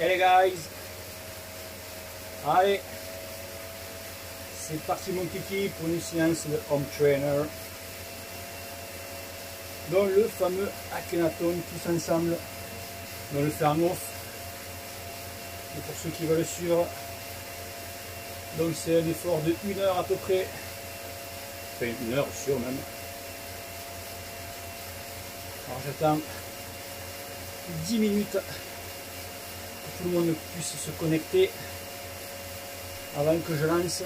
Hey les guys, allez, c'est parti mon kiki pour une séance de home trainer dans le fameux Akhenaton tous ensemble, on le fait en off. Et pour ceux qui veulent suivre, donc c'est un effort de 1 heure à peu près, enfin 1 heure sûr même. Alors j'attends 10 minutes que tout le monde puisse se connecter avant que je lance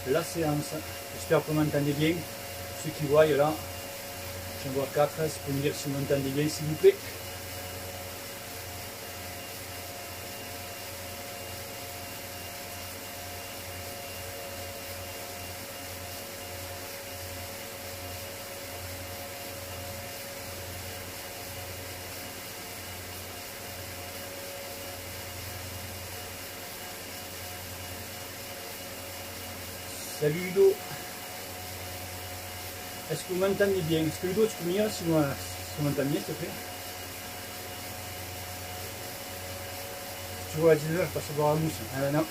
la séance. J'espère que vous m'entendez bien. Ceux qui voient là, j'en vois 4, c'est pour me dire si vous m'entendez bien s'il vous plaît. Salut Ludo. Est-ce que vous m'entendez bien? Est-ce que Ludo, tu peux me dire si vous m'entendez bien, s'il te plaît? Tu vois, à 19h, je passe à boire la mousse. Non.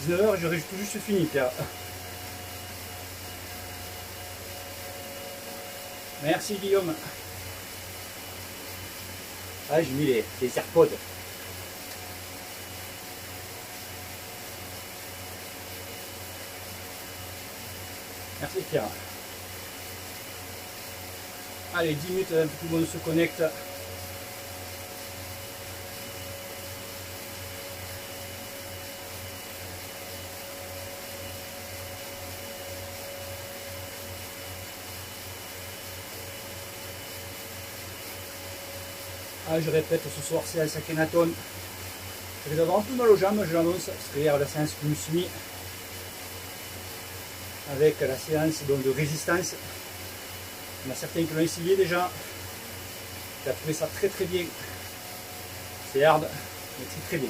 19h, j'aurais tout juste fini, Pierre. Merci Guillaume. Ah, j'ai mis les AirPods. Merci Pierre. Allez, 10 minutes, tout le monde se connecte. Ah, je répète, ce soir c'est à Akhenaton. Je vais avoir un peu mal aux jambes, je l'annonce, parce que hier la séance que je me suis mis avec la séance donc, de résistance. Il y en a certains qui l'ont essayé déjà. J'ai trouvé ça très très bien. C'est hard, mais c'est très bien.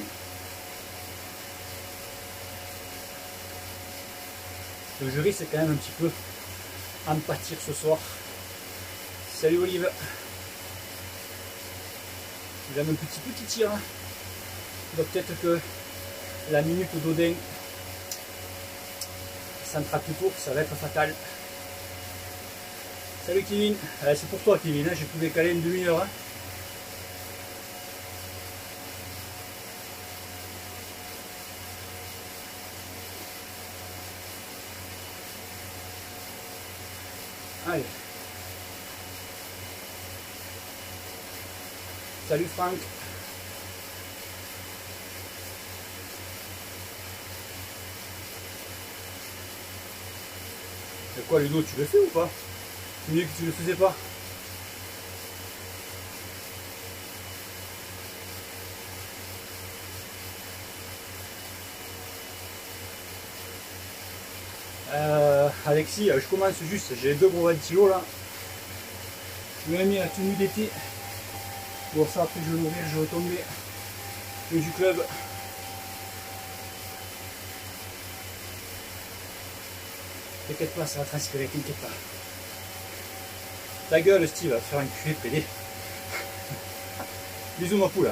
Le jury c'est quand même un petit peu en pâtir ce soir. Salut Olive. J'aime un petit tir. Donc peut-être que la minute d'Odin centra tout tour, ça va être fatal. Salut Kevin, c'est pour toi Kevin, j'ai pu décaler une demi-heure. Allez. Salut Franck. Et quoi Ludo, tu le fais ou pas? C'est mieux que tu le faisais pas. Alexis, je commence juste, j'ai 2 gros ventilos là. Je me mis la tenue d'été. Bon ça après je vais l'ouvrir, je vais retomber du club. T'inquiète pas, ça va transpirer, t'inquiète pas. Ta gueule Steve, va te faire un cul pédé. Bisous ma poule.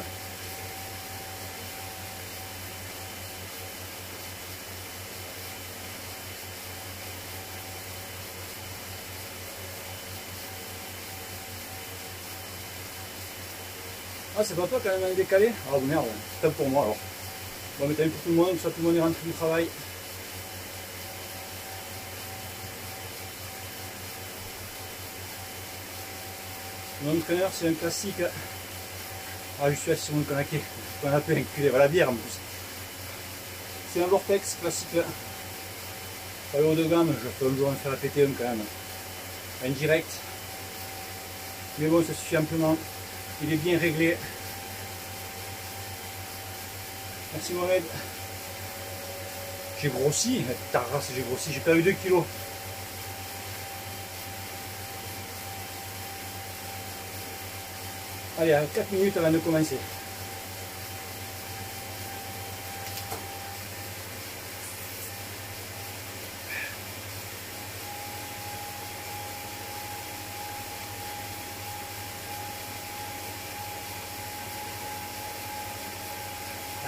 Ah c'est pas toi quand même décalé? Ah merde, c'est top pour moi alors. Bon mais t'as vu pour tout le monde, soit tout le monde est rentré du travail. Mon entraîneur c'est un classique. Ah je suis assis sur mon canapé, enculé, va la bière en plus. C'est un vortex classique. Pas le haut de gamme, je peux un jour en faire péter un quand même. En direct. Mais bon ça suffit amplement. Il est bien réglé. Merci Mohamed. J'ai grossi, ta race j'ai grossi, j'ai perdu 2 kilos. Allez, à 4 minutes avant de commencer.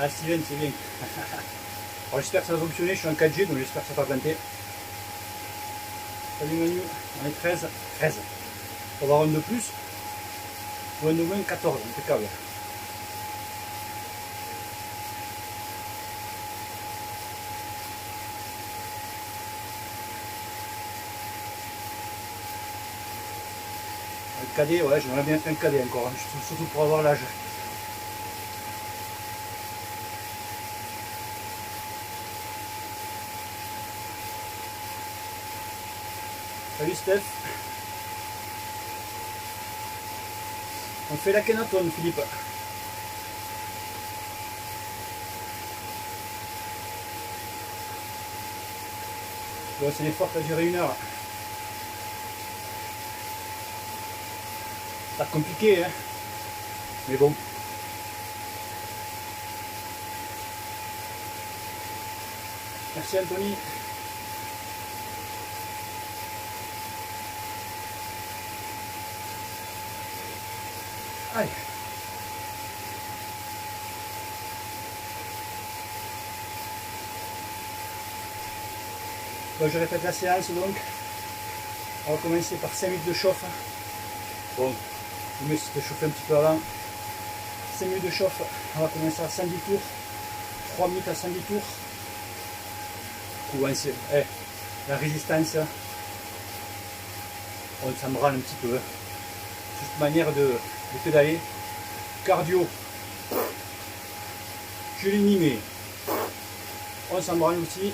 Ah Steven, c'est bien. Alors j'espère que ça va fonctionner, je suis en 4G donc j'espère que ça va pas planter. Salut Manu, on est 13. 13. On va avoir un de plus. Ou un de moins 14, impeccable. Le cadet, ouais, j'aimerais bien faire un cadet encore, hein, surtout pour avoir l'âge. Salut Steph. On fait la Kenaton, Philippe. Bon, c'est l'effort qui a duré 1 heure. Pas compliqué, hein. Mais bon. Merci Anthony. Allez. Bon, je répète la séance donc. On va commencer par 5 minutes de chauffe. Bon, le mieux c'est de chauffer un petit peu avant. 5 minutes de chauffe, on va commencer à 110 tours. 3 minutes à 110 tours. La résistance, on s'en branle un petit peu. Juste manière de pédaler. Cardio, je l'ai mimé. On s'en branle aussi.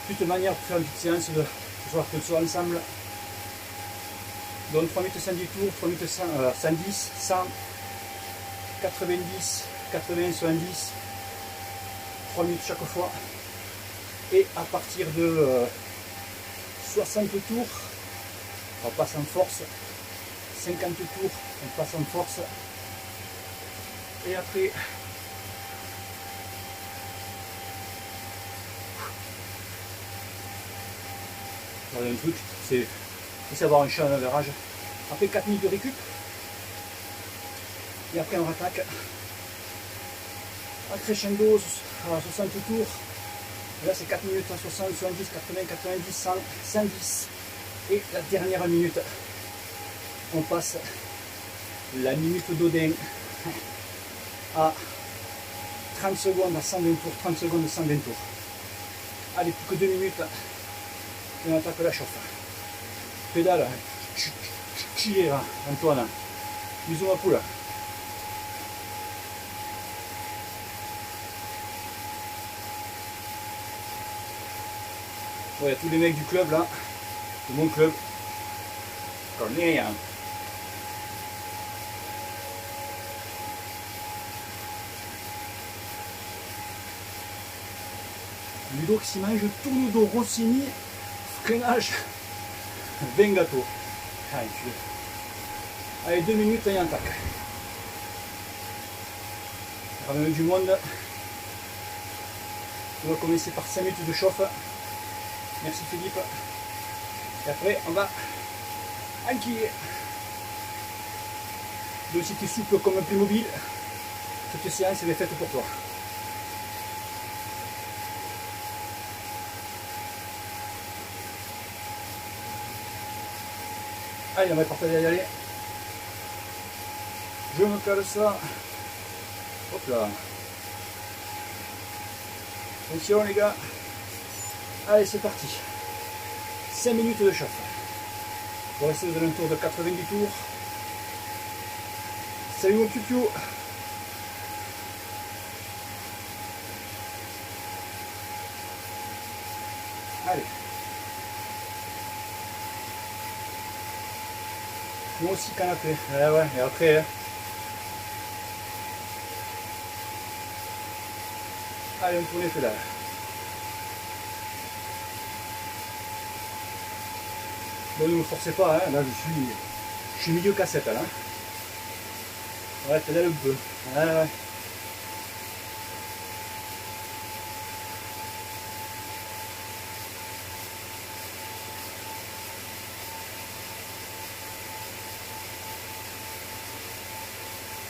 Toute manière pour faire une petite séance de ce soir que ce soit ensemble. Donc 3 minutes 110 tours, 3 minutes 110, 100, 90, 80, 70, 3 minutes chaque fois. Et à partir de 60 tours, on passe en force. 50 tours, on passe en force. Et après, un truc, c'est savoir un chat en average. Après 4 minutes de récup. Et après on rattaque. En crescendo à 60 tours. Et là c'est 4 minutes à 60, 70, 80, 90, 100, 110. Et la dernière minute, on passe la minute d'Odin à 30 secondes à 120 tours, 30 secondes à 120 tours. Allez, plus que 2 minutes et on attaque la chauffe. Pédale, là, Antoine, bisous ma poule. Il y a tous les mecs du club là, de mon club. Cornelia. Ludo qui s'y mange Tournudo, Rossini, freinage, 20 gâteaux. Allez, 2 minutes et on attaque. Ramène du monde. On va commencer par 5 minutes de chauffe. Merci Philippe. Et après, on va enquiller. Donc si tu es souple comme un Playmobil, cette séance elle est faite pour toi. Allez, on va partager d'y aller. Je me cale ça. Hop là. Attention les gars. Allez, c'est parti. 5 minutes de chauffe. On va rester aux alentours de 90 tours. Salut mon piou-piou. Allez. Moi aussi canapé. Ouais, et après. Hein. Allez, on tourne les pédales. Bon, ne me forcez pas, hein. Là je suis milieu cassette là. Ouais, pédale un peu. Ouais.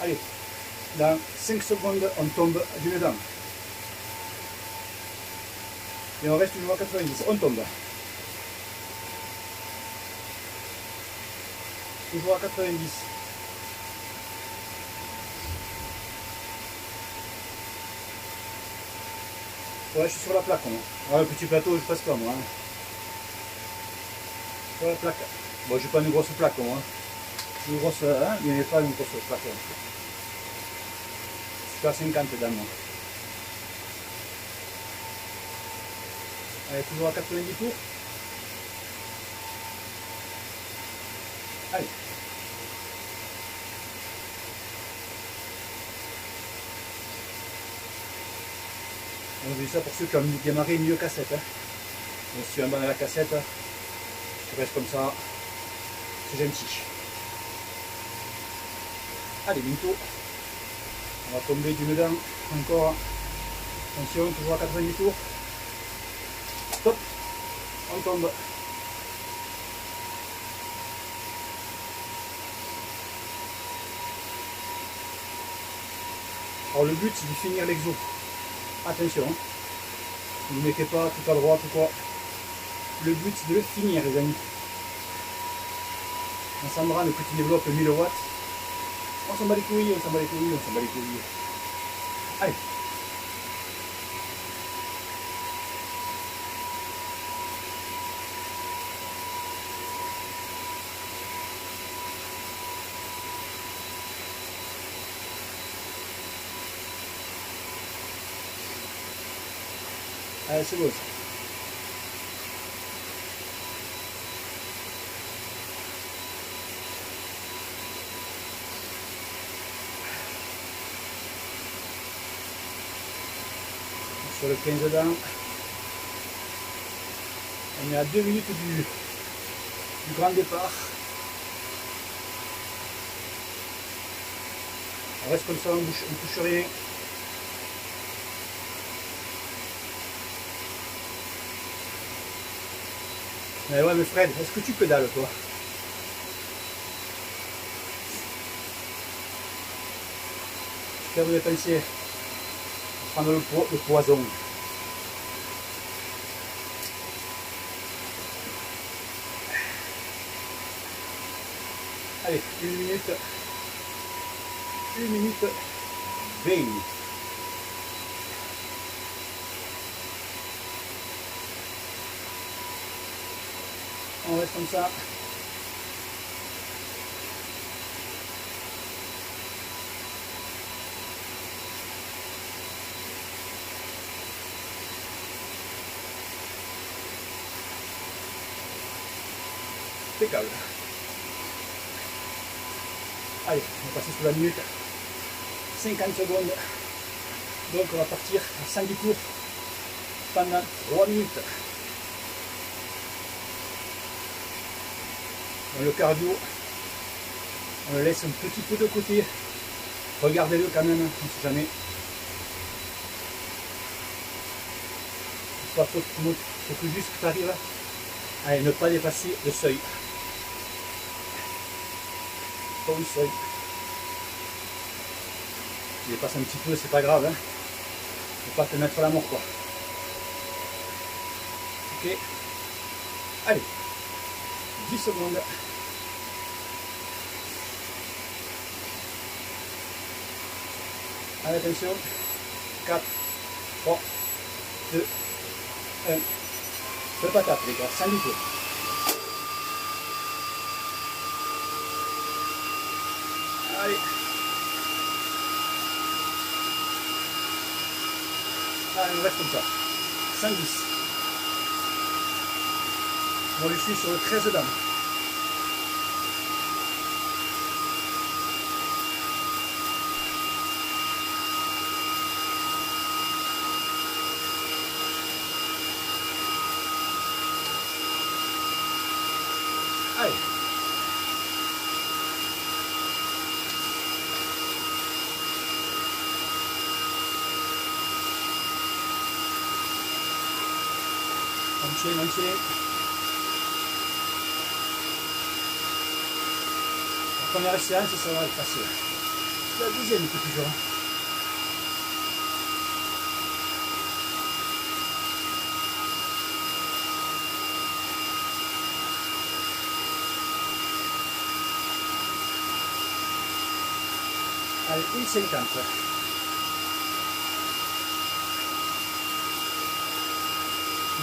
Allez, Dans 5 secondes, on tombe d'une dent. Et on reste toujours à 90. On tombe. Toujours à 90. Ouais, je suis sur la plaque, moi. Ouais, le petit plateau, je passe pas, moi. Hein. Sur la plaque. Bon, j'ai pas une grosse plaque, moi. Une grosse, hein, il n'y avait pas une grosse plaque. Je suis à 50 dedans, moi. Allez, toujours à 90 tours. Allez. On dit ça pour ceux qui ont démarré mieux cassette. Hein. Donc, si tu abandonnes la cassette, tu restes comme ça. C'est gentil. Allez, bientôt. On va tomber d'une dent encore. Attention, toujours à 90 tours. Stop. On tombe. Alors le but c'est de finir l'exo. Attention, ne vous mettez pas tout à droite ou quoi. Le but c'est de le finir les amis. On s'en le petit développe 1000 watts. On s'en bat les couilles, on s'en bat les couilles, on s'en bat les couilles. Allez. Allez, c'est beau ça. Sur le 15 dents, on est à 2 minutes du grand départ. On reste comme ça, on ne touche rien. Mais ouais, mais Fred, est-ce que tu pédales toi? Faire de penser, prendre le poison. Allez, 1 minute 20. On reste comme ça. Impeccable. Allez, on va passer sur la minute. 50 secondes. Donc on va partir à 110 tours pendant 3 minutes. Dans le cardio, on le laisse un petit peu de côté. Regardez-le quand même, on ne sait jamais. Il faut que juste que tu arrives à ne pas dépasser le seuil. Pas le seuil. Tu dépasses un petit peu, c'est pas grave. Hein. Faut pas te mettre à la mort quoi. Ok. Allez. 10 secondes. Allez, attention. 4, 3, 2, 1. Fais pas taper les gars, 100 litres. Allez. Allez, on reste comme ça. 110. Moi je suis sur le 13 dames. Allez. On tient. La première séance, ça va être facile. la deuxième qui est plus dure. Allez, 1,50.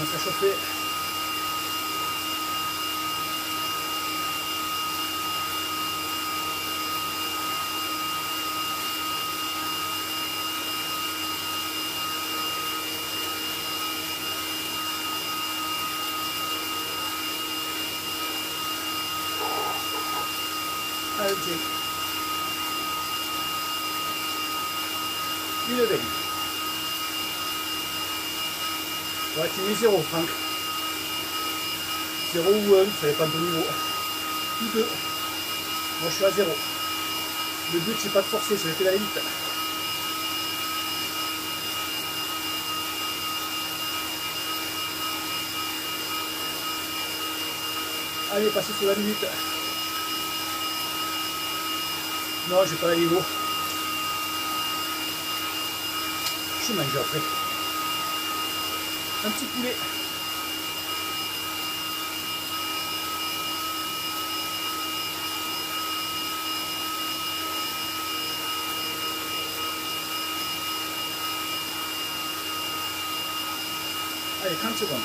On va chauffer. Allez, une belle. Ouais, tu mets 0, Franck. 0 ou 1, ça dépend de ton niveau. Ou 2. Moi je suis à 0. Le but c'est pas de forcer, c'est d'aller vite. Allez, passez sur la minute. Non, j'ai pas le niveau. Je mange après. Un petit poulet. Allez, 30 secondes.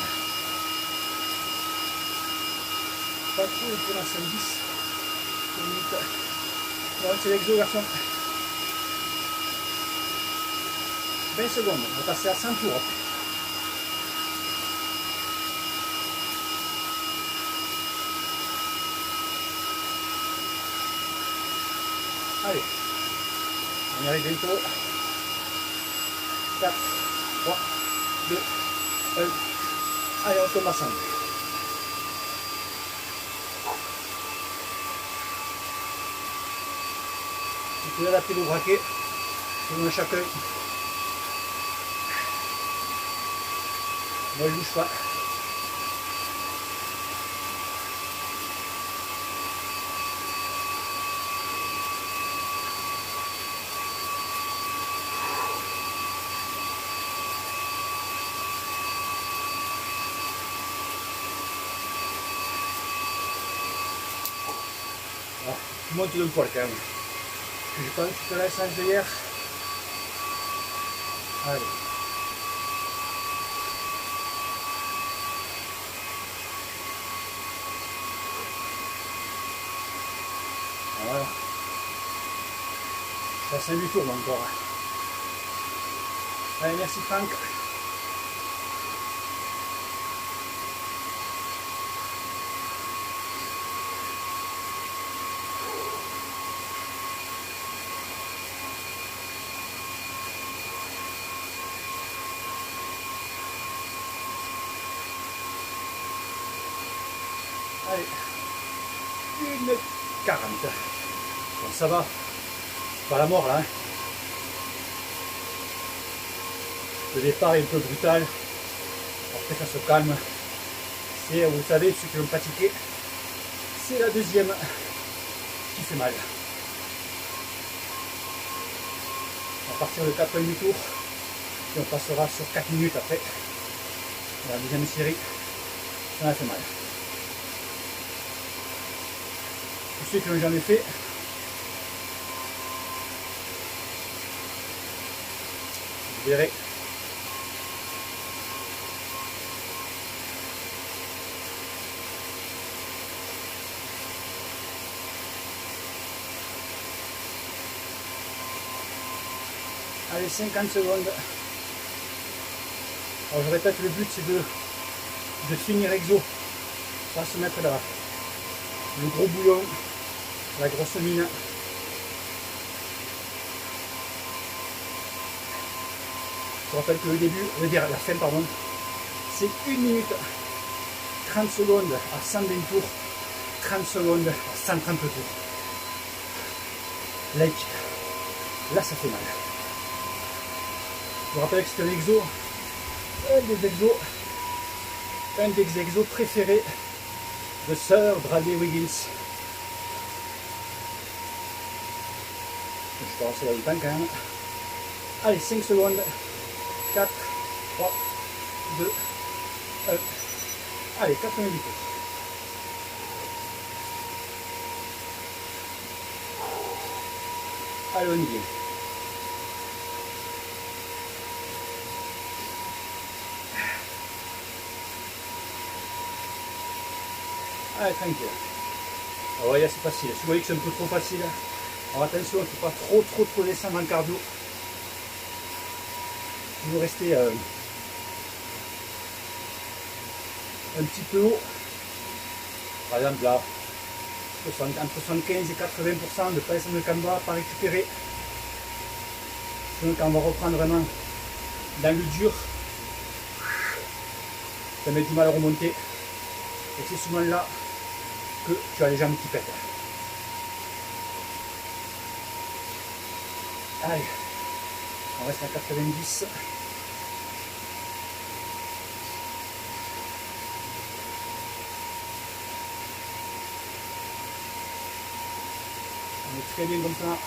Pas trop pour la 5-10. Non, c'est l'exo, garçon. 20 secondes, on va passer à 100 tours. Allez, on y arrive bientôt. 4, 3, 2, 1. Allez, on tombe à 100. Tu peux adapter le braquet selon chacun. Moi je bouge pas. Voilà. Je monte le poil quand même. J'ai pas vu toute la séance d'hier. Allez. Voilà. Ça c'est 8 tours encore. Allez, merci Franck. Allez, 1,40. Bon, ça va, c'est pas la mort là. Hein. Le départ est un peu brutal. Après ça se calme. C'est, vous savez, ceux qui l'ont pratiqué, c'est la deuxième qui fait mal. On va partir de 88 tours et on passera sur 4 minutes après. La deuxième série, ça m'a fait mal. Tous ceux qui l'ont jamais fait, vous verrez. Allez, 50 secondes. Alors je répète, le but c'est de finir exo. Pas se mettre là. Le gros bouillon, la grosse mine. Je rappelle que le début, la fin pardon, c'est 1 minute 30 secondes à 120 tours, 30 secondes à 130 tours. Like, là ça fait mal. Je vous rappelle que c'est un exo, un des exos préférés de Sir Bradley Wiggins. Je peux lancer là le temps quand même. Allez, 5 secondes. 4, 3, 2, 1. Allez, 90 tours. Allez, on y vient. Allez, tranquille. Alors, voyez, c'est facile. Si vous voyez que c'est un peu trop facile, alors attention, il ne faut pas trop descendre en cardio. Vous restez un petit peu haut. Par exemple, là, entre 75 et 80% de pas descendre le camber, pas récupérer. Sinon, quand on va reprendre vraiment dans le dur, ça met du mal à remonter. Et c'est souvent là que tu as les jambes qui pètent. Allez, on reste à 90. On est très bien comme ça.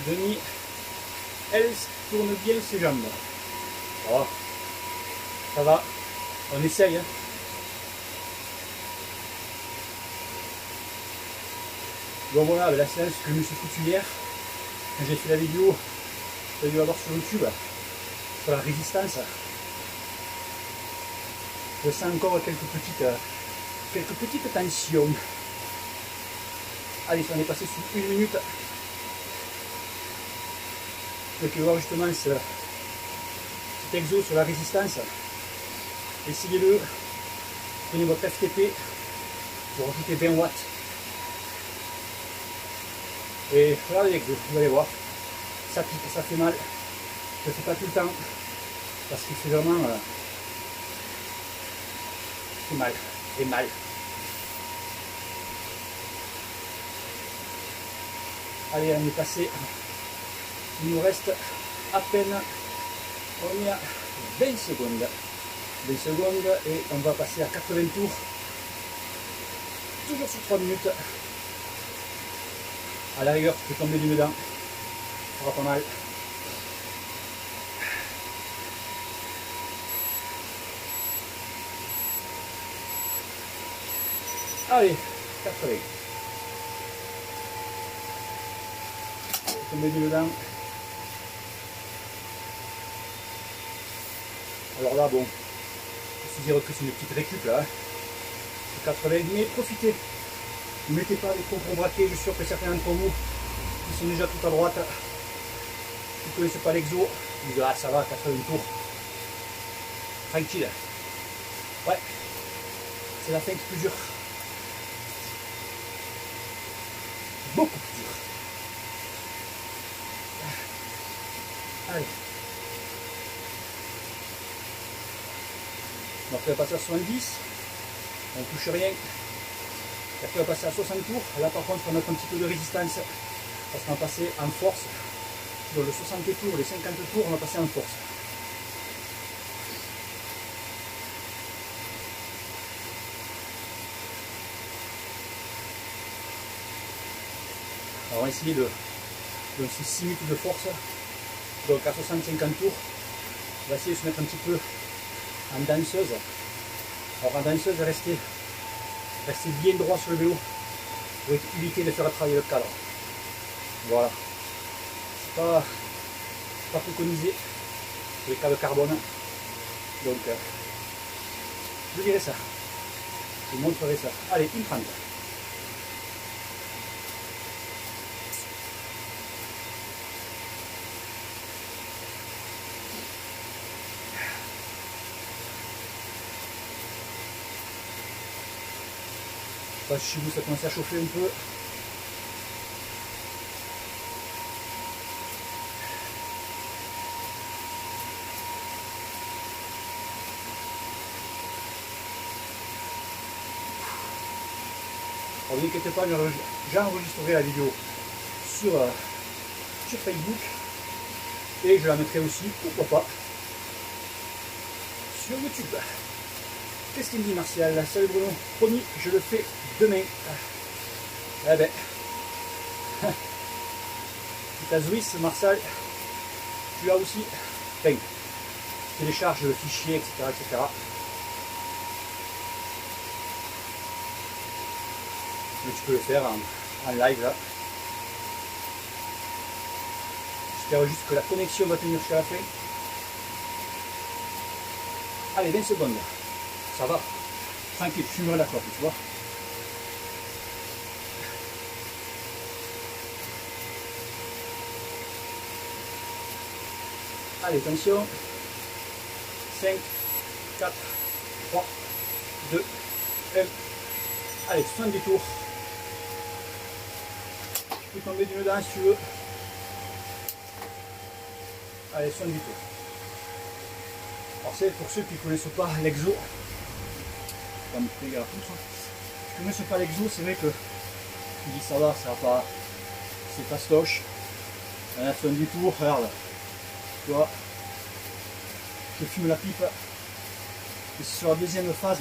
Denis, elle tourne bien ses jambes. Oh, ça va, on essaye. Hein. Bon voilà, la séance que je me suis foutu hier, quand j'ai fait la vidéo, vous avez dû avoir sur YouTube, sur la résistance. Je sens encore quelques petites tensions. Allez, on est passé sous 1 minute. Vous pouvez voir justement cet exo sur la résistance. Essayez-le. Prenez votre FTP. Vous rajoutez 20 watts. Et regardez l'exo, vous allez voir. Ça pique, ça fait mal. Je ne le fais pas tout le temps. Parce qu'il fait vraiment c'est mal. Et mal. Allez, on est passé. Il nous reste à peine, on est à 20 secondes. 20 secondes et on va passer à 80 tours. Toujours sur 3 minutes. À la rigueur, tu peux tomber d'une dent. Ça fera pas mal. Allez, 80. Tomber d'une dent. Alors là, bon, je dire que c'est une petite récup là, c'est 80, mais profitez, ne mettez pas les trop gros braquets, je suis sûr que certains d'entre vous qui sont déjà tout à droite, qui ne connaissent pas l'exo, ils disent ah ça va, 80 tours, tranquille, ouais, c'est la fin qui est plus dure, beaucoup plus dure, allez. Donc on va passer à 70, on ne touche rien. Et après on va passer à 60 tours. Là par contre on va mettre un petit peu de résistance parce qu'on va passer en force. Dans les 60 tours, les 50 tours, on va passer en force. Alors on va essayer de ces 6 minutes de force. Donc à 60-50 tours, on va essayer de se mettre un petit peu en danseuse. Alors en danseuse, restez bien droit sur le vélo pour éviter de faire travailler le cadre. Voilà. C'est pas préconisé les cadres carbone. Donc je dirais ça. Je vous montrerai ça. Allez, une 30. Chez vous ça commence à chauffer un peu. Alors ne vous inquiétez pas, j'enregistrerai la vidéo sur Facebook et je la mettrai aussi, pourquoi pas, sur YouTube. Qu'est-ce qu'il me dit Martial? Salut Bruno, promis, je le fais demain. Eh ben, ta Zouis, Martial, tu as aussi, enfin, télécharge le fichier, etc., etc. Mais tu peux le faire en live là. J'espère juste que la connexion va tenir jusqu'à la fin. Allez, 20 secondes. Ça va. Tranquille, je fumerai la clope, tu vois. Allez, attention. 5, 4, 3, 2, 1. Allez, 70 tours. Tu peux tomber d'une dent si tu veux. Allez, 70 tours. Alors c'est pour ceux qui ne connaissent pas l'exo. Ça me fait gaffe tout ça. Si tu ne connaissent pas l'exo, c'est vrai que tu dis ça va pas. C'est fastoche. On a 70 tours, regarde. Tu vois, je fume la pipe. Et c'est sur la deuxième phase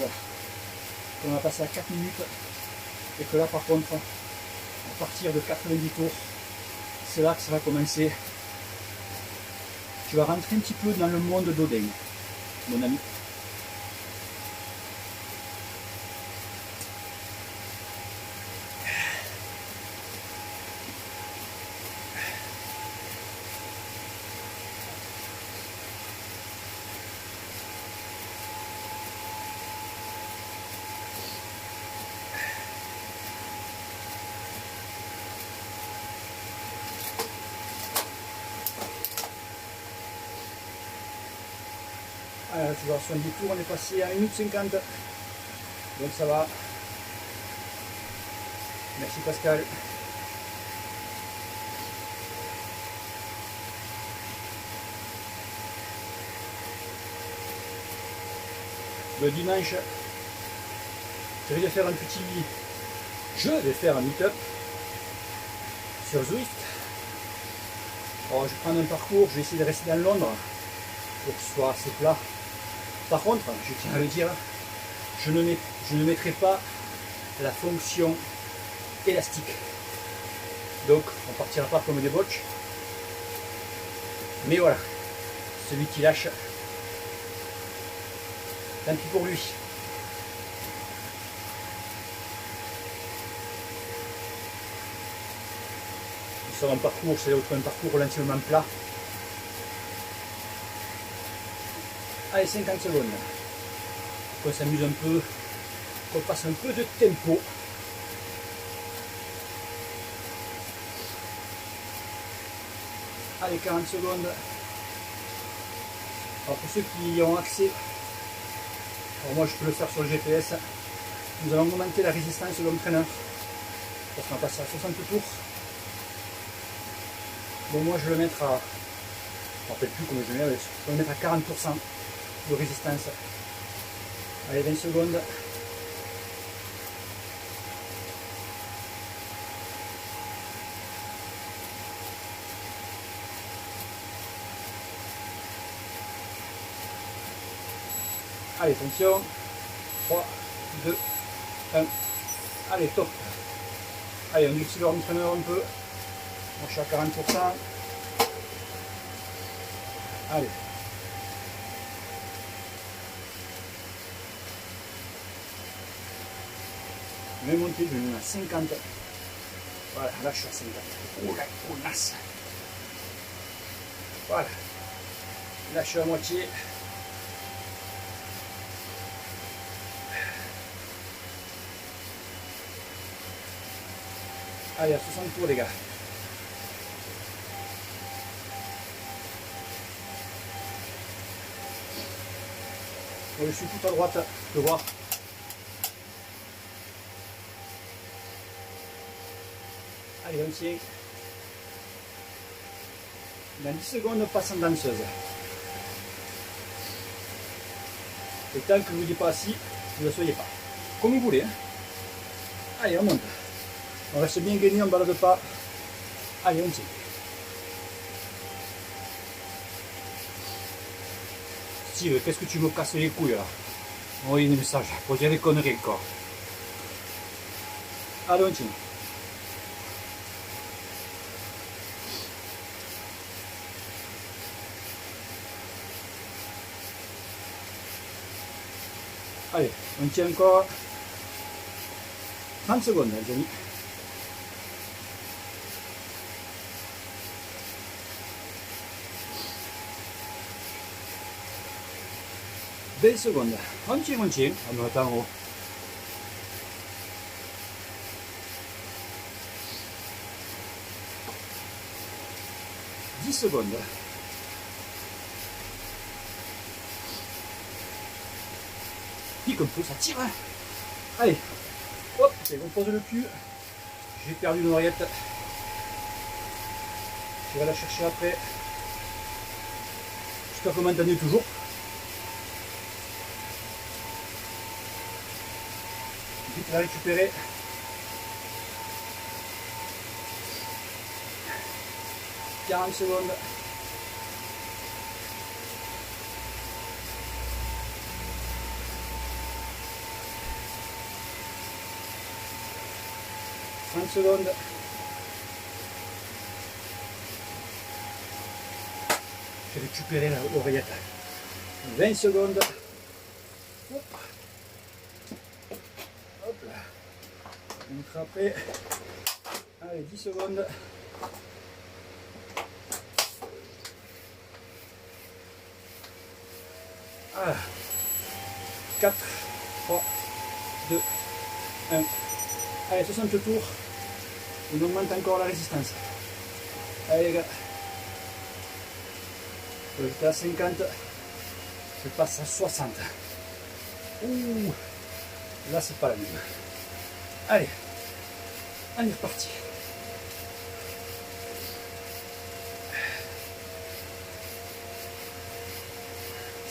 qu'on a passé à 4 minutes. Et que là par contre, à partir de 90 tours, c'est là que ça va commencer. Tu vas rentrer un petit peu dans le monde d'Odin, mon ami. Alors, tu vois, 70 tours, on est passé à 1 minute 50. Donc ça va. Merci Pascal. Le dimanche, je vais faire un petit. Je vais faire un meet-up sur Zwift. Alors, je prends un parcours, je vais essayer de rester dans Londres pour que ce soit assez plat. Par contre, je tiens à le dire, je ne mettrai pas la fonction élastique. Donc, on ne partira pas comme des botches. Mais voilà, celui qui lâche, tant pis pour lui. Sur un parcours, c'est un parcours relativement plat. Allez, 50 secondes. On s'amuse un peu, qu'on passe un peu de tempo. Allez, 40 secondes. Alors pour ceux qui y ont accès, alors moi je peux le faire sur le GPS, nous allons augmenter la résistance de l'entraîneur. Parce qu'on va passer à 60 tours. Bon, moi je vais le mettre à, je ne me rappelle plus comment je vais le mettre à 40% de résistance. Allez, 20 secondes. Allez, attention. 3, 2, 1. Allez, top. Allez, on utilise l'entraîneur un peu. Moi je suis à 40%. Allez. Je vais monter de à 50. Voilà, là je suis à 50. Oh la connasse. Voilà. Là je suis à moitié. Allez, à 60 tours les gars. Bon, je suis tout à droite, tu peux voir. Allez, on tient. Dans 10 secondes, on passe en danseuse. Et tant que je ne vous dis pas si, vous ne le soyez pas. Comme vous voulez. Hein. Allez, on monte. On reste bien gainé, on ne balade pas. Allez, on tient. Steve, qu'est-ce que tu me casses les couilles là? Envoyez des messages, pour dire des conneries encore. Allez, on tient. Allez, on tient encore 30 secondes, les amis. Belle seconde. On tient. On me attend en haut. 10 secondes. Pique un peu, ça tire. Allez, hop, on pose le cul. J'ai perdu une oreillette. Je vais la chercher après. J'espère que vous m'entendez toujours. Vite la récupérer. « 40 secondes. « 30 secondes. J'ai récupéré l'oreillette. 20 secondes. Hop. Hop là. On attrape. Allez, 10 secondes. Ah. 4, 3, 2, 1. Allez, 60 tours. On augmente encore la résistance. Allez les gars. J'étais à 50. Je passe à 60. Ouh. Là, c'est pas la même. Allez. On est reparti.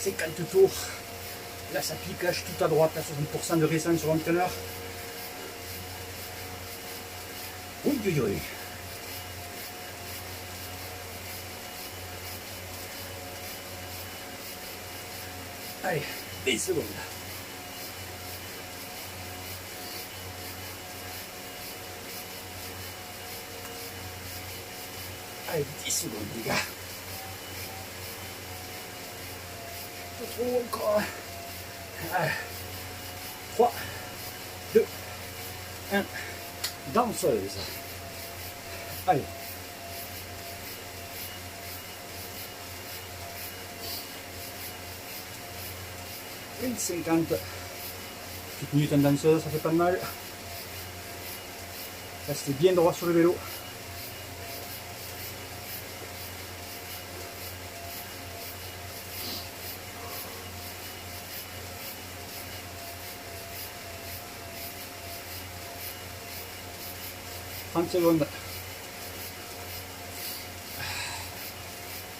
« 50 tours. Là, ça piquage tout à droite, à 60% de résistance sur l'entraîneur. Oui, oui, oui. Allez, 10 secondes. Allez, 10 secondes, les gars. Trop encore. Allez. 3, 2, 1. Danseuse. Allez. Une 50. Petite minute en danseuse, ça fait pas de mal. Restez bien droit sur le vélo. « 30 secondes.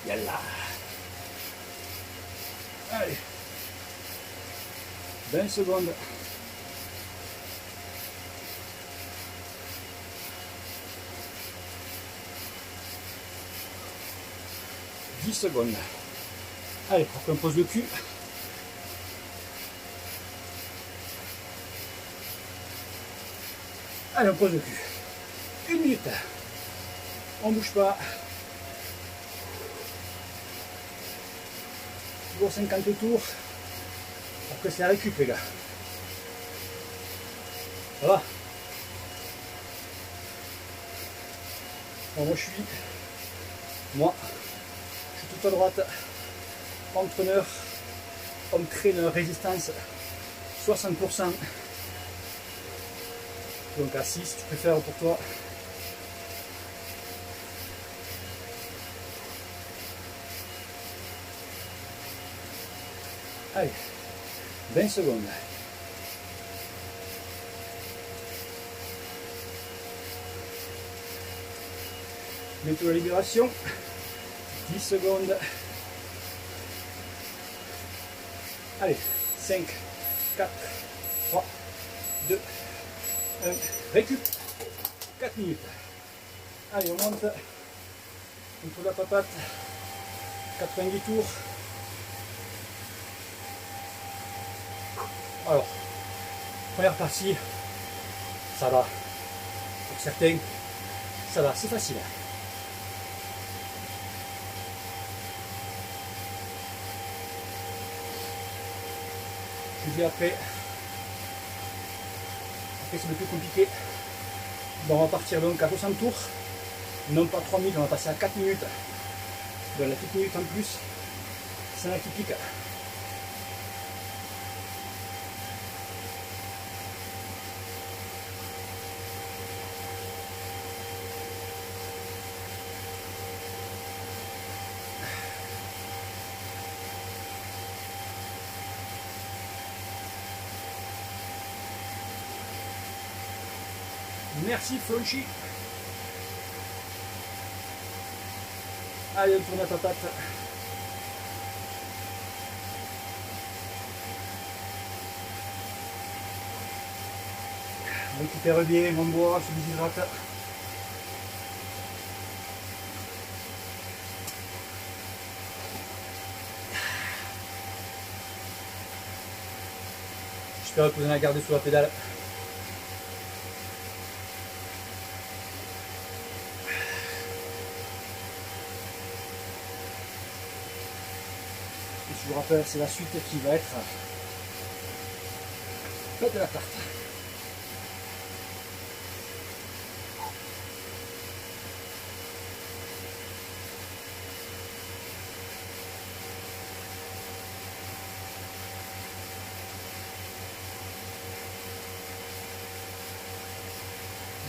Yalla. Allez. 20 secondes. « 10 secondes. Allez, après on pose le cul. Allez, on pose le cul. 1 minute. On bouge pas. Toujours 50 tours. Pour que ça récup, les gars. Ça va? Bon, moi je suis tout à droite. Entraîneur, entraîneur, résistance 60%. Donc à 6, tu préfères pour toi. Allez, 20 secondes. Bientôt la libération. 10 secondes. Allez, 5, 4, 3, 2, 1. Récup. 4 minutes. Allez, on monte contre la patate. 90 tours. Alors, première partie, ça va. Pour certains, ça va, c'est facile. Je dis après c'est le plus compliqué. Bon, on va partir donc à 60 tours, non pas 3 minutes, on va passer à 4 minutes. De la petite minute en plus, c'est un qui pique. Merci Flonchy. Allez, on tourne la patate. On récupère bien, on boit, on se déshydrate. J'espère que vous en avez gardé sous la pédale. Je vous rappelle, c'est la suite qui va être pas de la tarte.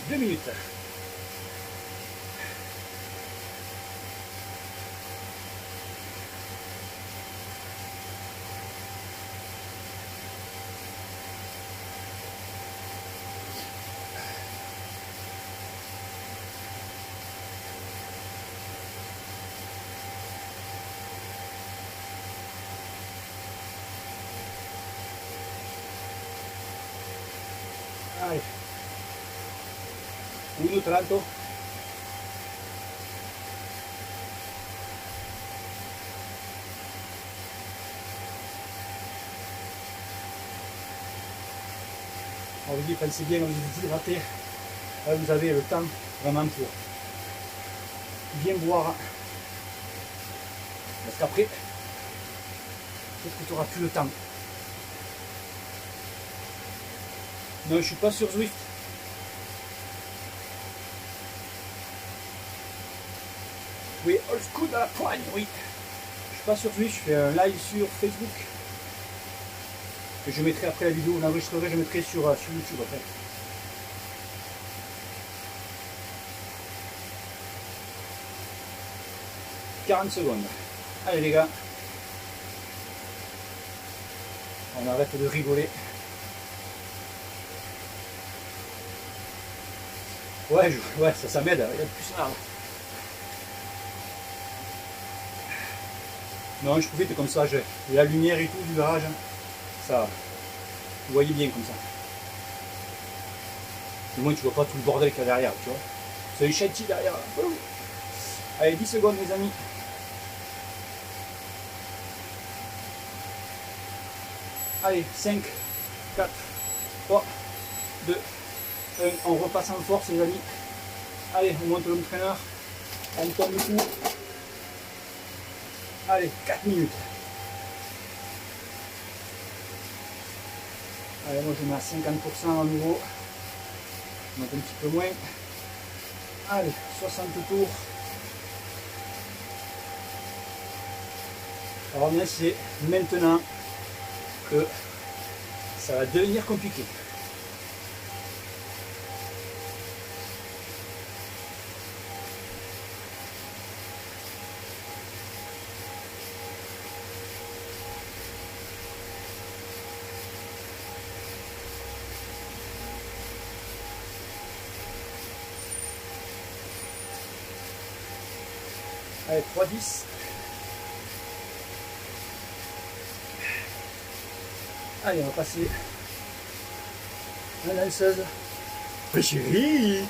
Deux minutes. Allez. 1:30. On vous dit, pensez bien, vous hydratez. Là, vous avez le temps vraiment pour bien boire. Parce qu'après, peut-être que tu n'auras plus le temps. Non, je ne suis pas sur Zwift. Oui, old school à la poigne, oui. Je suis pas sur Twitch, je fais un live sur Facebook. Que je mettrai après la vidéo, on l'enregistrerai, je mettrai sur YouTube après. « 40 secondes. Allez les gars. On arrête de rigoler. Ouais, ça m'aide, il y a plus ça. Non, je profite comme ça, j'ai la lumière et tout du garage. Ça, vous voyez bien comme ça. Du moins, tu vois pas tout le bordel qu'il y a derrière, tu vois. C'est une chantier derrière. Là. Allez, 10 secondes, les amis. Allez, 5, 4, 3, 2, 1. On repasse en force, les amis. Allez, on monte l'entraîneur. On tombe le coup. Allez, 4 minutes. Allez, moi je mets à 50% à nouveau. Je mets un petit peu moins. Allez, 60 tours. Alors bien, c'est maintenant que ça va devenir compliqué. Allez, 3-10. Allez, on va passer la lanceuse. Chérie,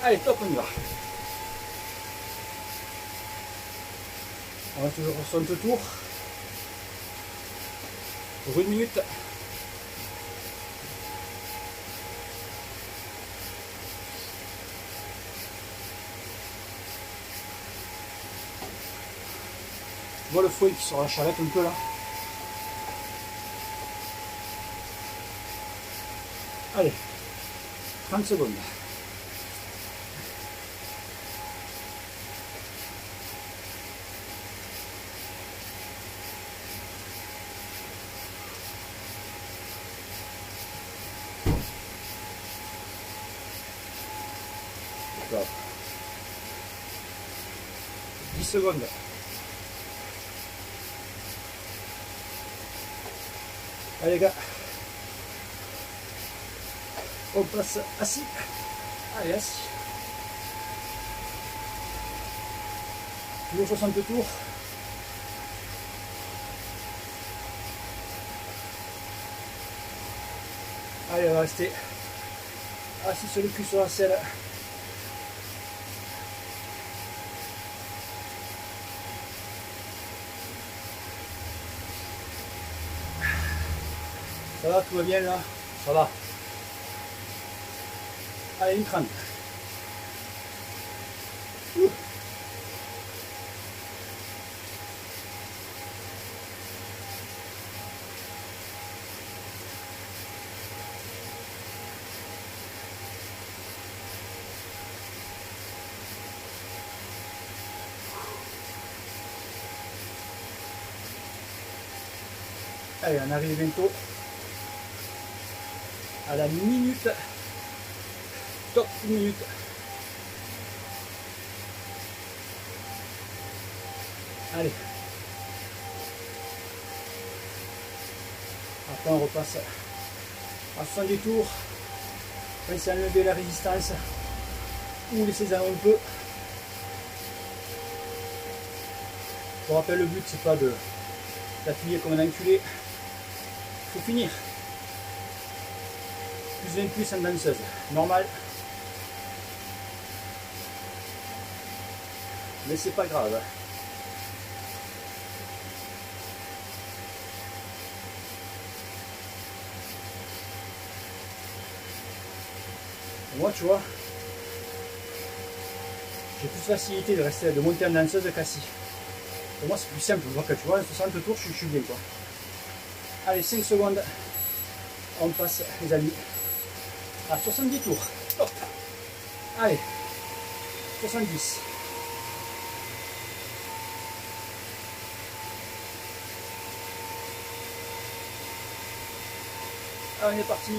Allez, top, on y va. On va toujours 60 tours. Pour 1 minute. Je vois le fouet qui sort la charrette un peu là. Allez, 30 secondes. Top. 10 secondes. Allez les gars, on passe assis. Allez, assis. Toujours 60 tours. Allez, on va rester assis sur le cul sur la selle. Ça va, tout va bien là? Ça va. Allez, une 30. Allez, on arrive bientôt à la minute. Top, 1 minute. Allez. Après on repasse à 70 tours. Pensez à enlever la résistance ou laisser un peu. Je vous rappelle, le but c'est pas de d'appuyer comme un enculé. Il faut finir. Plus 20 plus en danseuse. Normal. Mais c'est pas grave. Moi, tu vois, j'ai plus de facilité de monter en danseuse qu'assis. Pour moi, c'est plus simple. Je vois que tu vois, 60 tours, je suis bien, quoi. Allez, 5 secondes. On passe, les amis, à 70 tours. Hop. Allez, 70. Allez, on est parti.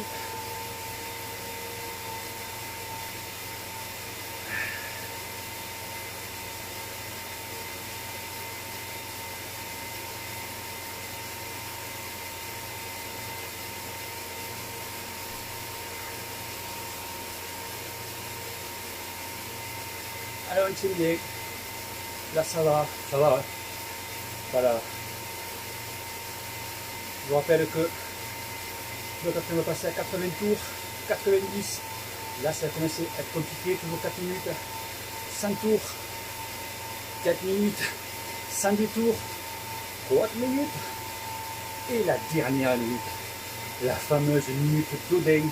Alors, on tient bien. Là, ça va. Ça va. Hein. Voilà. Je vous rappelle que donc après on va passer à 80 tours, 90. Là, ça va commencer à être compliqué. Toujours 4 minutes. 100 tours. 4 minutes. 110 tours. 3 minutes. Et la dernière minute. La fameuse minute d'Odin.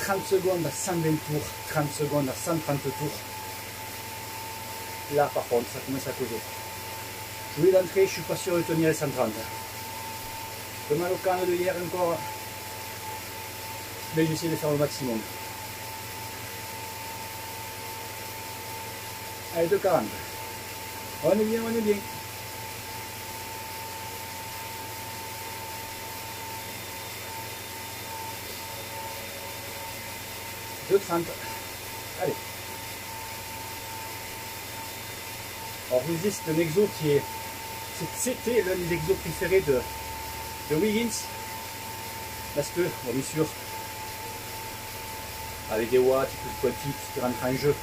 30 secondes à 120 tours, 30 secondes à 130 tours. Là par contre ça commence à causer. Je voulais d'entrée, je suis pas sûr de tenir les 130. J'ai mal au canne de hier encore. Mais j'essaie de faire le maximum. Allez, 2,40. On est bien, on est bien. De 30. Allez. Alors je vous dis, c'est un exo qui est. C'était l'un des exos préférés de Wiggins. Parce que, bon, bien sûr, avec des watts, tout ce petit qui rentre en jeu,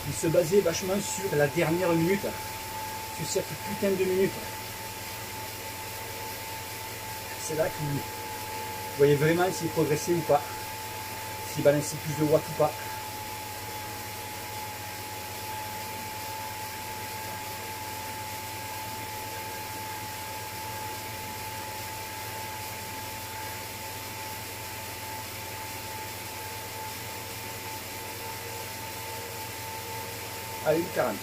il se basait vachement sur la dernière minute. Sur cette putain de minute. C'est là que vous voyez vraiment s'il progressait ou pas. s'il balance plus de watts ou pas. Allez, 40.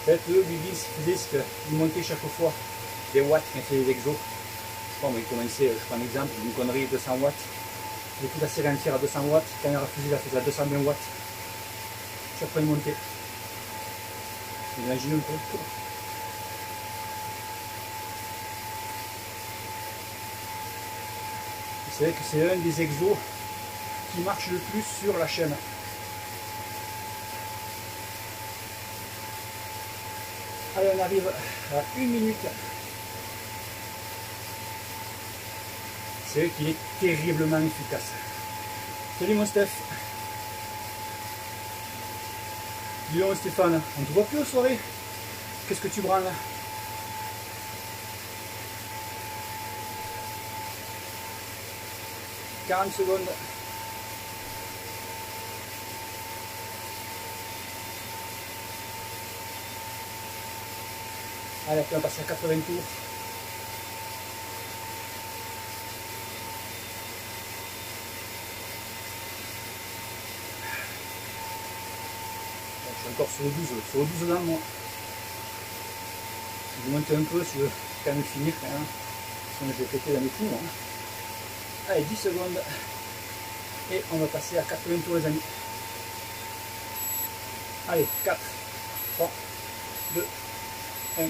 En fait, eux, Big faisait ce qu'il montait chaque fois des watts quand il faisait des exos. Je sais pas, mais il commençait, je prends un exemple, une connerie, 200 watts. Il a tout la série entière à 200 watts. Quand il a refusé, il a fait à 220 watts. Chaque fois, il montait. Imaginez un peu. C'est vrai que c'est un des exos qui marche le plus sur la chaîne. Allez, on arrive à 1 minute. C'est vrai qu'il est terriblement efficace. Salut mon Steph. Dis donc Stéphane, on te voit plus aux soirées? Qu'est-ce que tu branles? « 40 secondes. Allez, on va passer à 80 tours. Je suis encore sur le 12 là, moi. Je vais monter un peu si je veux quand même finir, quand même. Sinon je vais péter dans mes coups. Hein. Allez, 10 secondes. Et on va passer à 80 tours, les amis. Allez, 4, 3, 2, 1.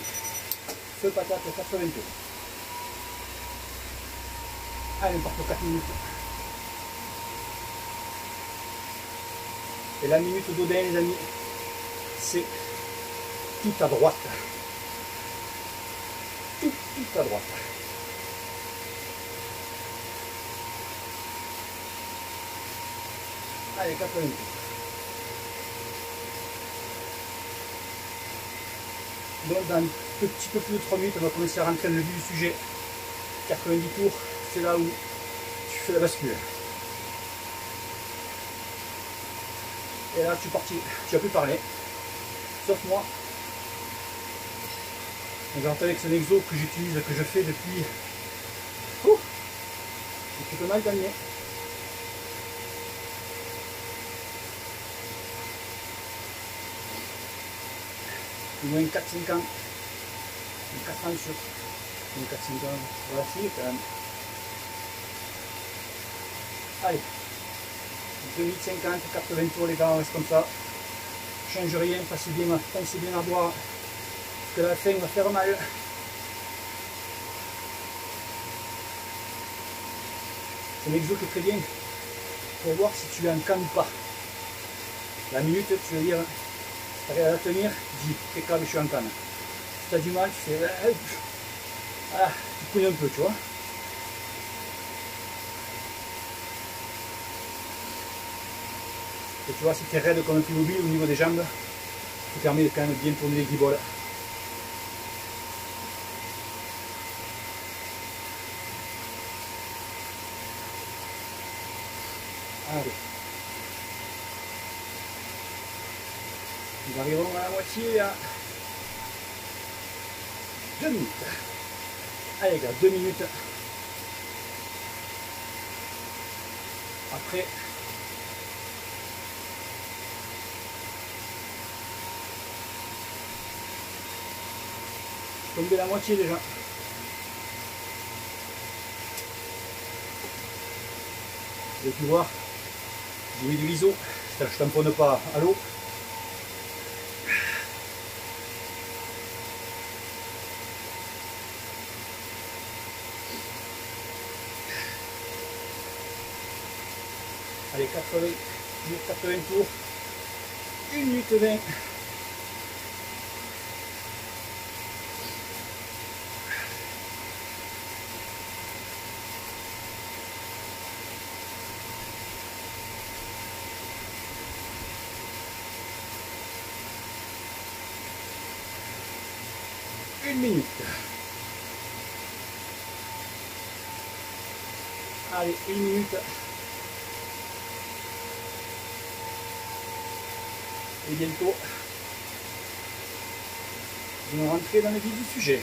Feu patate, 80 tours. Allez, on part pour 4 minutes. Et la minute d'Odin, les amis, c'est tout à droite. Tout à droite. Allez, 80 tours. Donc dans un petit peu plus de 3 minutes, on va commencer à rentrer dans le vif du sujet. 90 tours, c'est là où tu fais la bascule. Et là, tu es parti, tu n'as plus parlé, sauf moi. Donc, avec ce exo que j'utilise, que je fais depuis pas mal d'années. Au moins 4-5 ans. 4 ans sur. 4-5 ans, voilà, si, quand même. Allez. 2050, 80 tours les gars, on reste comme ça. Change rien, passez bien à boire. Parce que la fin va faire mal. C'est un exo qui est très bien pour voir si tu es en canne ou pas. La minute, tu veux dire, tu arrives à la tenir, tu dis, t'es calme, je suis en canne. Si tu as du mal, tu fais, ah, tu couilles un peu, tu vois. Et tu vois, si tu es raide comme un Playmobil au niveau des jambes, ça permet de quand même bien tourner les guiboles. Allez. Nous arrivons à la moitié à 2 minutes. Allez les gars, 2 minutes. Après, je tombe de la moitié déjà. Vous avez pu voir, j'ai mis de l'ISO, c'est-à-dire que je ne tamponne pas à l'eau. Allez, 80 tours, 1 minute 20. Une minute. Allez, 1 minute. Et bientôt, nous allons rentrer dans le vif du sujet.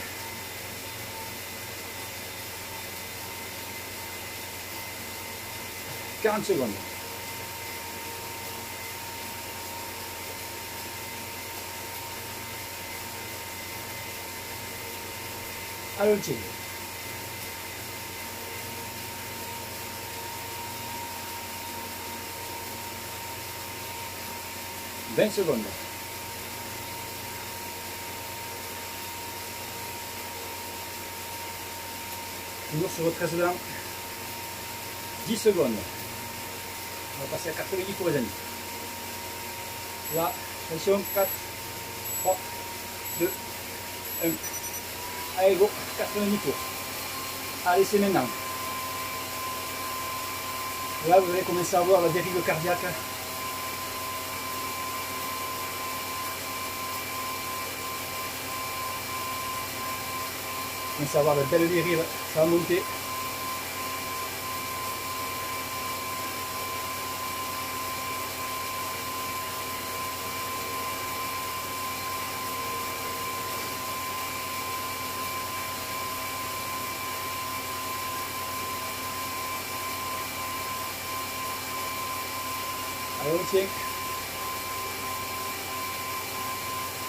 « 40 secondes. Allongez. « 20 secondes. Toujours sur votre 13 blanc. 10 secondes. On va passer à 90 pour les amis. Là, attention, 4, 3, 2, 1. Allez, go, 90 tours. Allez, c'est maintenant. Là, vous allez commencer à voir la dérive cardiaque. Vous commencez à voir la belle dérive, ça va monter. Allez, on tient.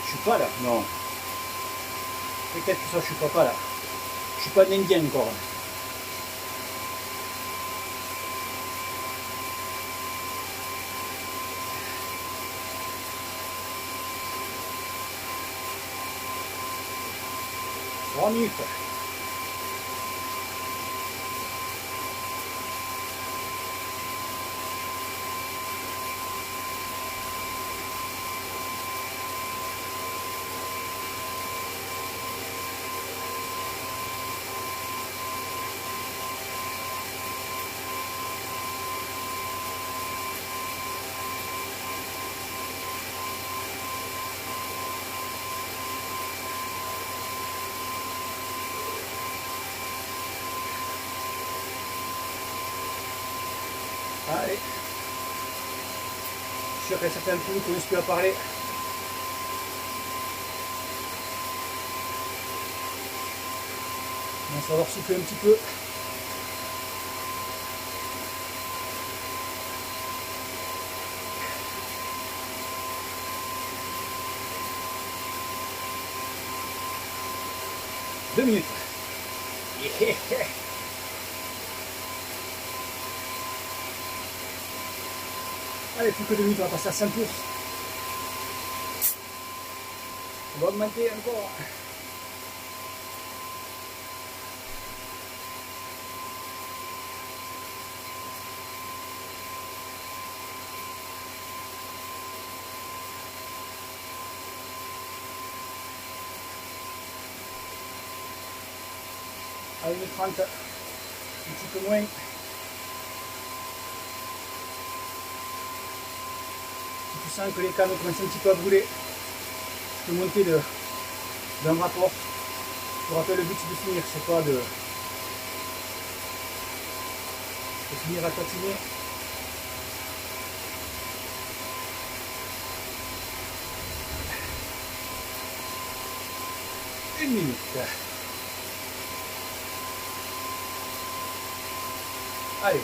Je suis pas là, non. Peut-être que ça, je suis pas là. Je suis pas un indien encore. Trois minutes. Allez. Je suis sûr qu'il y a certains qui ne connaissent plus à parler. On va savoir souffler un petit peu. Deux minutes. Yeah. Allez, plus que 2 minutes, on va passer à 5 tours. On va augmenter encore. À 1h30, un petit peu moins. Si tu sens que les cannes commencent un petit peu à brûler, tu peux monter d'un rapport. Je vous rappelle, le but c'est de finir, c'est pas de finir à tatiner. Une minute. Allez.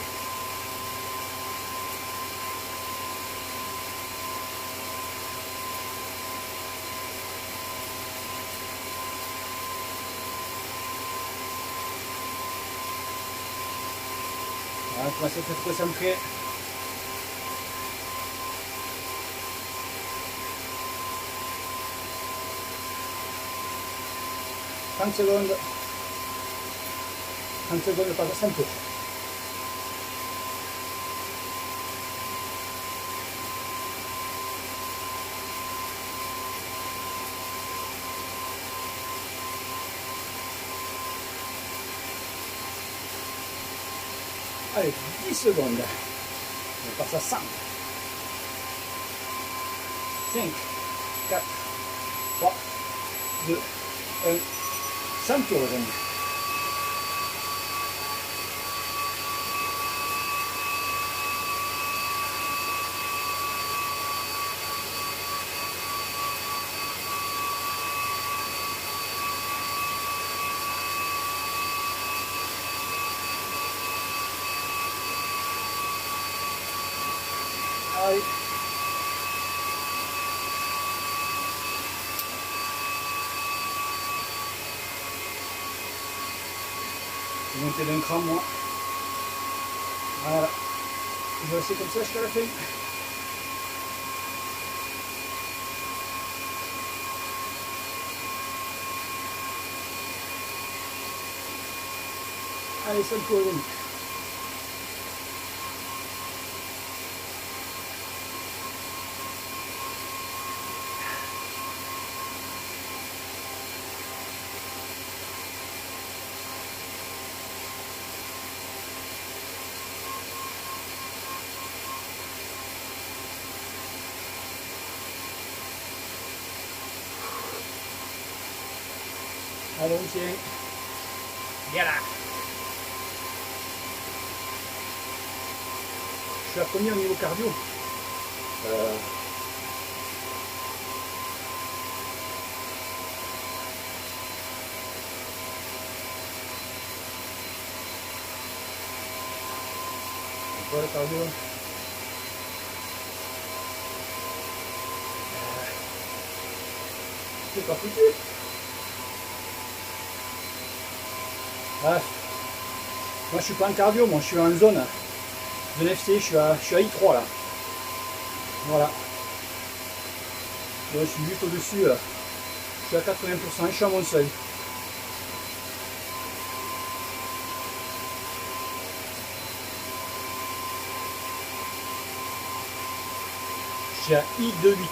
On va commencer à être concentré. « 30 secondes. 30 secondes, pas à 5 tours. Allez, 10 secondes. On passe à 100. 5, 4, 3, 2, 1. 100 tours, les amis. Allez. Je vais monter d'un cran moi. Voilà. Je vais rester comme ça jusqu'à la fin. Allez, ça le faut. Allez, on tient. Bien là. Je suis à combien au niveau cardio? Quoi le cardio? C'est pas foutu. Ah, moi je suis pas en cardio, moi je suis en zone de l'FC, je suis à I3 là. Voilà. Donc, je suis juste au-dessus, je suis à 80%, je suis à mon seuil. Je suis à I2,8.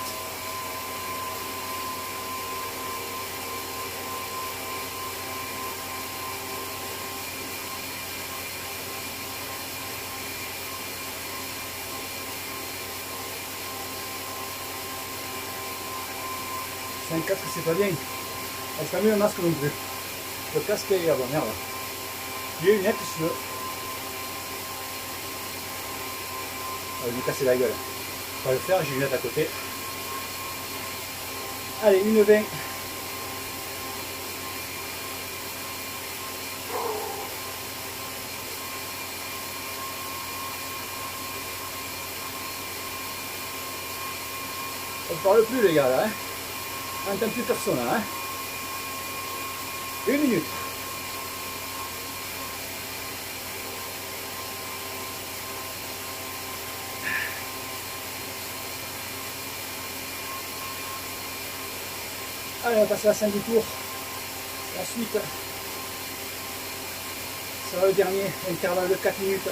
Un 4 c'est pas bien. Elle pas mis le masque non plus. Le casque est là-bas, merde. Les lunettes si tu veux. Je vais me casser la gueule. On va le faire, j'ai les lunettes à côté. Allez, une 20. On ne parle plus les gars là. Hein. On n'entend plus personne là. Hein. 1 minute. Allez, on va passer à 5 tours. Ensuite, ça va le dernier intervalle de 4 minutes.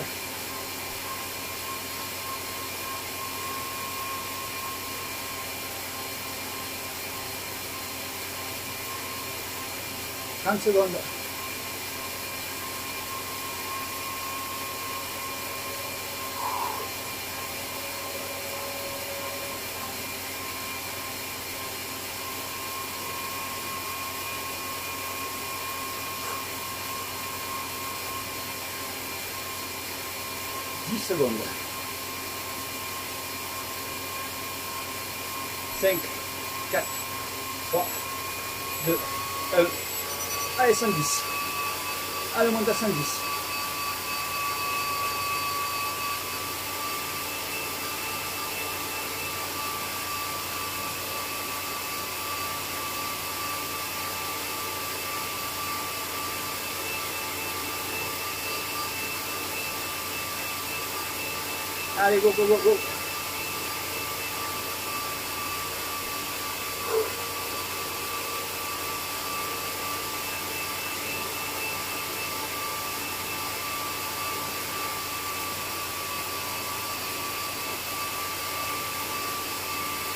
« 30 secondes. « 10 secondes. 5, 4, 3, 2, 1. Allez, 110. Allez, on monte à 110. Allez, go, go, go, go.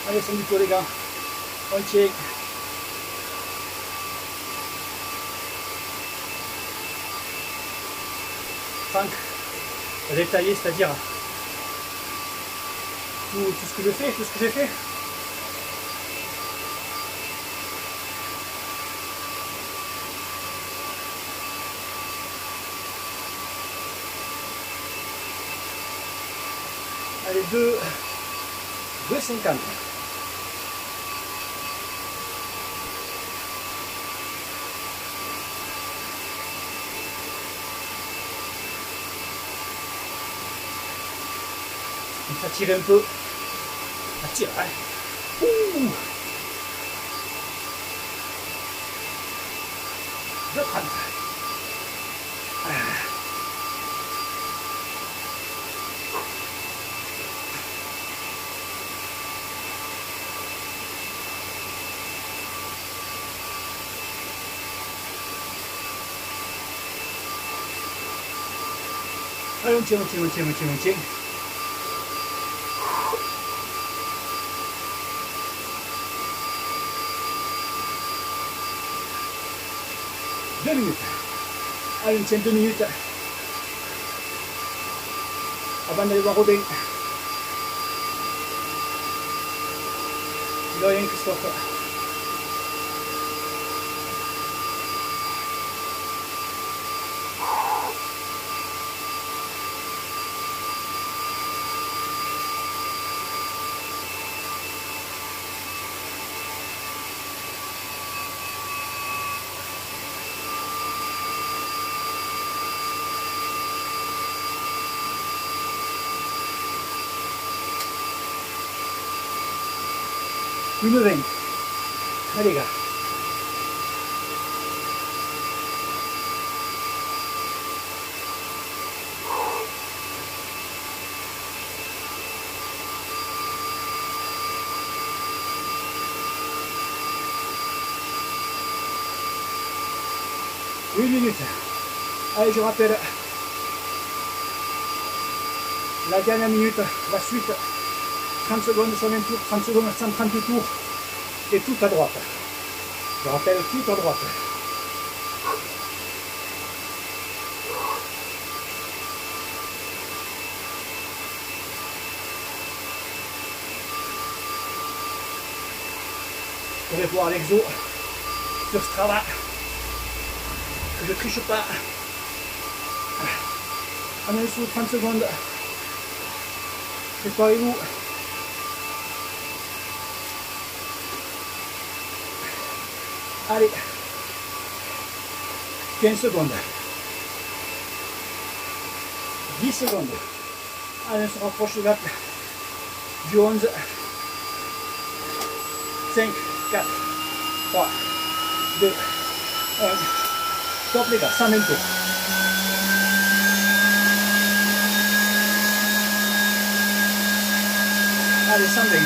Allez, c'est du tout les gars. On tient. Franck, détaillé, c'est-à-dire tout ce que je fais, tout ce que j'ai fait. Allez, 2,50. Ça tire un peu. Attire, hein. Ouh. Je prends. Allez, on tient. 2 minutes. Allez, on tient 2 minutes. Avant d'aller voir Robin. De rien, Christophe. Une 20. Allez, les gars. Une minute. Allez, je rappelle la dernière minute, la suite. 30 secondes, 120 tours, 30 secondes, 130 tours, et tout à droite. Je rappelle, tout à droite. Vous pourrez voir l'exo sur Strava, que je triche pas. En dessous, 30 secondes. Préparez-vous. Allez, 15 secondes, 10 secondes, allez, on se rapproche du 11, 5, 4, 3, 2, 1, stop les gars, 120 tours. Allez, 120,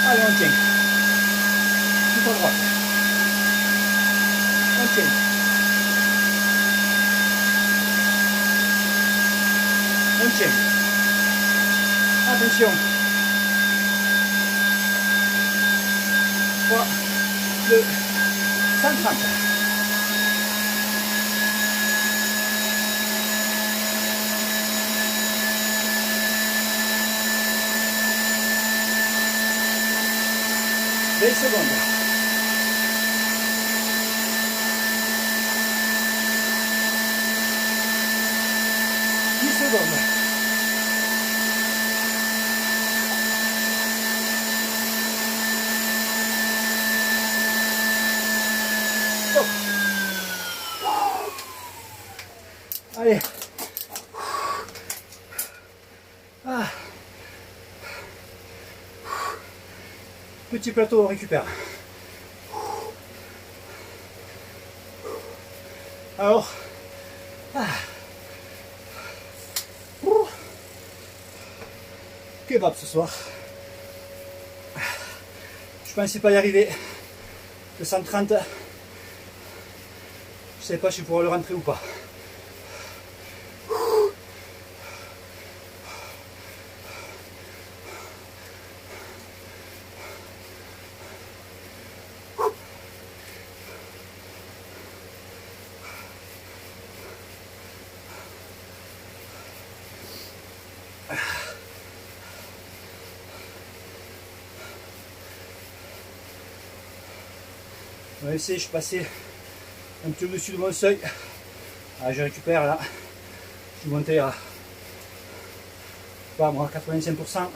allez, on tient. Tout à droite. On tient. On tient. Attention. 3, 2, 130. Secondes. 10 secondes. Stop. Allez. Ah. Petit plateau, on récupère. Alors, kebab ce soir. Je pensais pas y arriver. Le 130, je sais pas si je pourrais le rentrer ou pas. On va essayer, je suis passé un petit au-dessus de mon seuil. Ah, je récupère là. Je suis monté à pas moi 85%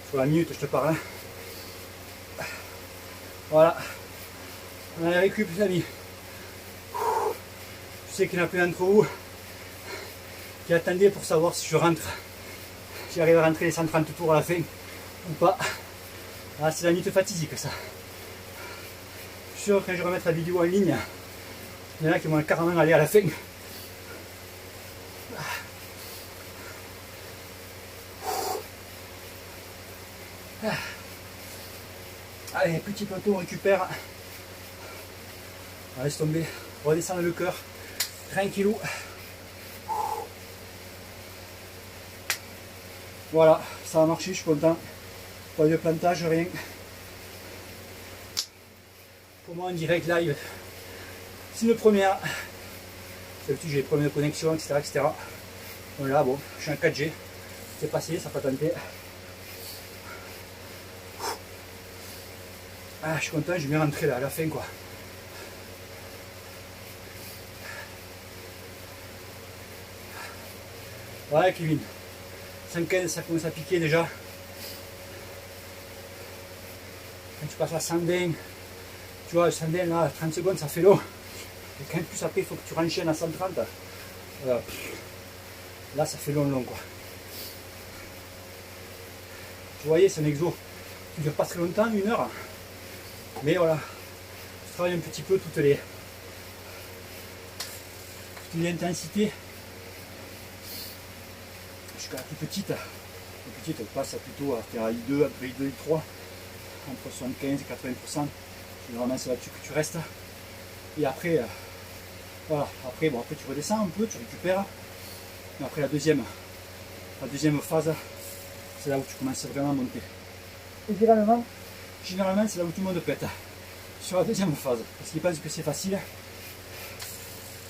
sur la minute, je te parle. Voilà. On a la récup, les amis. Je sais qu'il y en a plein d'entre vous qui attendaient pour savoir si je rentre j'arrive à rentrer les 130 tours à la fin ou pas. Ah, c'est la nuit fatidique ça. Je suis sûr que quand je remettre la vidéo en ligne, il y en a qui vont carrément aller à la fin. Allez, petit plateau, on récupère. On laisse tomber, on redescend le cœur, tranquillou. Voilà, ça a marché, je suis content. Pas de plantage, rien. Pour moi en direct live, c'est une première. D'habitude j'ai les premières connexions, etc., etc. Voilà, bon, je suis en 4G. C'est passé, ça n'a pas tenté. Ah, je suis content, j'ai bien rentré là, à la fin quoi. Ouais, Kevin. 115, ça commence à piquer déjà. Quand tu passes à 120, tu vois, 120 là, 30 secondes, ça fait long. Et quand plus après, il faut que tu renchaînes à 130. Là, ça fait long quoi. Vous voyez, c'est un exo qui ne dure pas très longtemps, 1 heure. Mais voilà, je travaille un petit peu toutes les intensités. Jusqu'à la plus petite. La plus petite, elle passe plutôt à faire I2, après I2, I3, entre 75 et 80%. Généralement, c'est là-dessus que tu restes. Et après, voilà, après tu redescends un peu, tu récupères. Et après la deuxième phase, c'est là où tu commences vraiment à monter. Et généralement c'est là où tout le monde pète. Sur la deuxième phase, parce qu'ils pensent que c'est facile.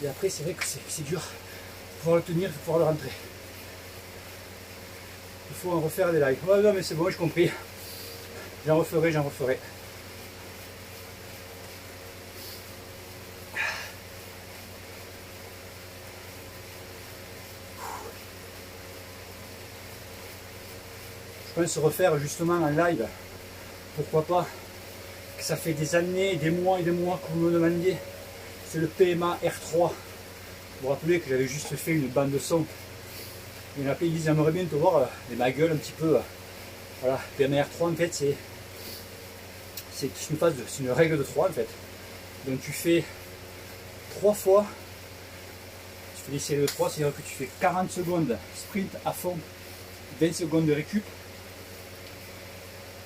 Et après, c'est vrai que c'est dur. Il faut pouvoir le tenir, il faut pouvoir le rentrer. Il faut en refaire des lives. Ouais, non, mais c'est bon, j'ai compris. J'en referai. Je pense refaire justement en live. Pourquoi pas? Que ça fait des années, des mois et des mois que vous me demandiez. C'est le PMA R3. Vous vous rappelez que j'avais juste fait une bande de son. Il y en a plein qui disent j'aimerais bien te voir ma gueule un petit peu. Voilà, PMA R3 en fait c'est une règle de 3 en fait. Donc tu fais 3 fois, tu fais des séries de 3, c'est-à-dire que tu fais 40 secondes sprint à fond, 20 secondes de récup.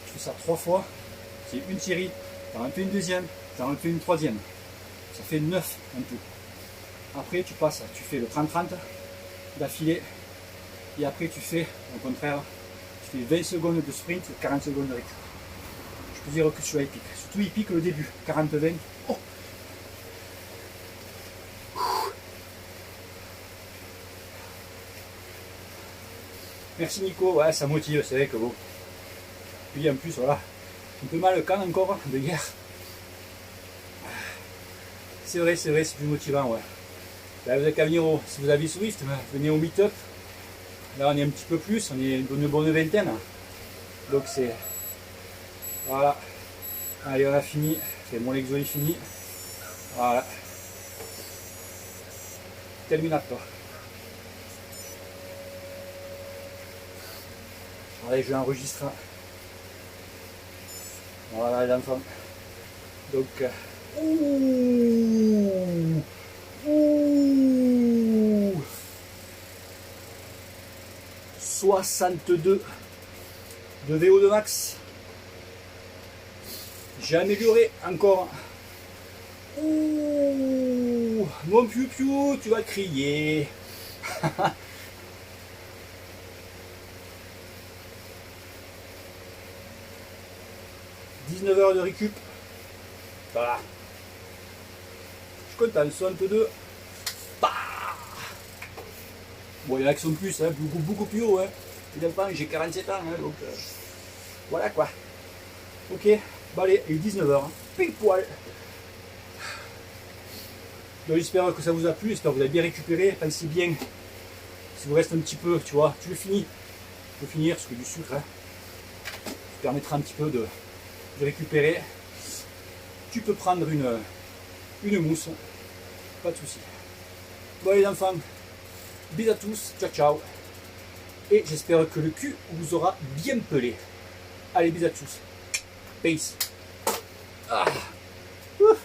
Tu fais ça 3 fois, c'est une série, tu en fais une deuxième, tu en fais une troisième. Ça fait 9 en tout. Après tu passes, tu fais le 30-30 d'affilée. Et après tu fais, au contraire, tu fais 20 secondes de sprint et 40 secondes de récup. Je peux dire que tu as épique. Surtout épique le début, 40-20. Oh. Merci Nico, ouais ça motive, c'est vrai que bon. Puis en plus voilà, un peu mal le camp encore de hier. C'est vrai, c'est plus motivant, ouais. Là, vous n'avez qu'à venir si vous avez Swift, venez au meet-up. Là on est un petit peu plus, on est une bonne vingtaine. Donc c'est. Voilà. Allez, on a fini. Mon exo est fini. Voilà. Terminator. Allez, je l'enregistre. Voilà les enfants. Donc. Ouh, 62 de VO2 max. J'ai amélioré encore. Ouh, mon piou-piou, tu vas crier. 19 heures de récup. Voilà. Je suis content, 62. Bah, bon, il y en a qui sont plus, hein, beaucoup plus haut. Hein. J'ai 47 ans, hein, donc voilà quoi. Ok, bon allez, il est 19 h, hein, pile poil. Donc j'espère que ça vous a plu, j'espère que vous avez bien récupéré. Pensez bien, si vous reste un petit peu, tu vois, tu le finis. Tu peux finir, parce que du sucre, hein, ça permettra un petit peu de récupérer. Tu peux prendre une mousse, pas de souci. Bon les enfants, bisous à tous, ciao ciao. Et j'espère que le cul vous aura bien pelé. Allez, bisous à tous. Peace. Ah. Ouf.